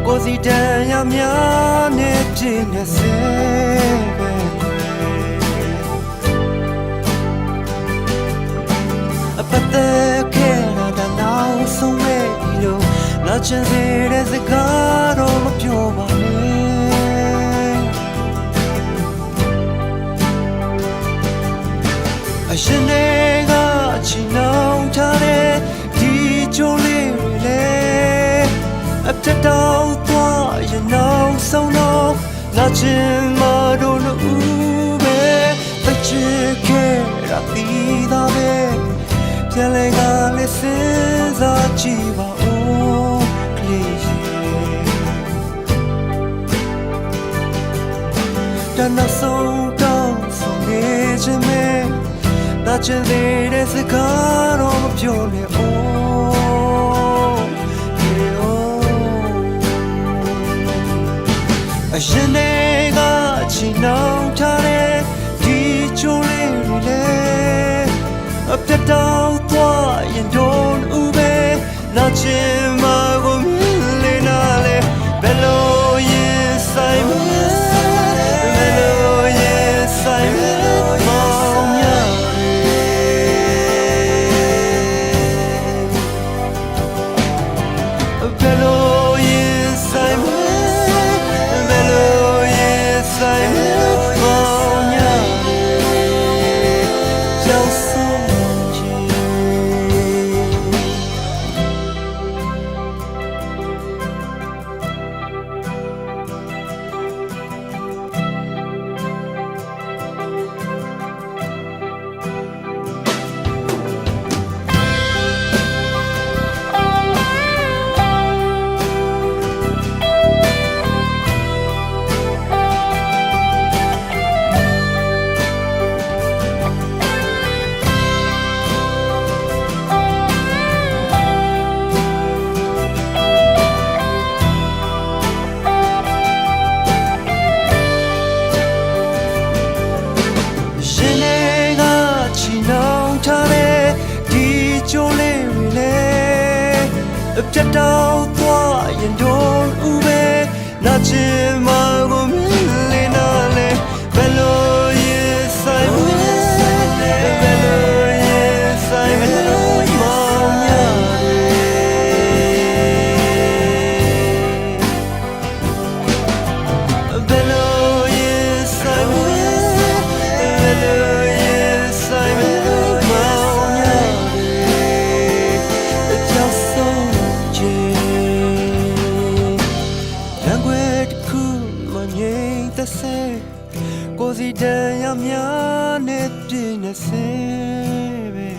ကိုစီတန်ရများနဲ့ပြင်းနေစေပဲအပတ်သက်ခဲ့တာနောက်ဆုံးပဲဒီလိုလာချင်တဲ့စကားတော့မပြောပါနဲ့အရှင်တွေကချီနှောင်ထားတဲ့ဒီကြိုးလေးတွေလေအပြတ်တော့သွားရင်နောက်ဆုံးတော့လာချင်မတော့လို့ပဲသိချင်ခဲ့တာဒီသားပဲပြန်လဲကလေးစဉ်းစားကြည့်ပါဦးကလေးတနဆုံးတော့ဆုံးနေခြင်းမဲ့နာချင်တဲ့စကားတော့မပြောနဲ့အရှင်တွေကချီနှောင်ထားတဲ့ဒီချိုးလေးတွေလေအပြတ်တော့သွားရင်တော့ဦးပဲနာချင်မှာကိုမြင်လေနာလေဘယ်လိုရင်ဆိုင်မလဲဘယ်လိုရင်ဆိုင်မလဲမောင်ရဘယ်လိုရင်ဆိုင်မလဲပြတ်တော့သွားရင်တော့ဦးပဲနာချင်မှာကိုမြင်လေနာလေဘယ်လိုရင်ဆိုင်မလဲဘယ်လိုရင်ဆိုင်မလဲမောင်ရဘယ်လိုရင်ဆိုင်မလဲဘယ်လိုရင်ဆိုင်မလဲမောင်ရကြောက်ဆုံးကိုစီတန်ရများနဲ့ပြင်းနေစေပဲ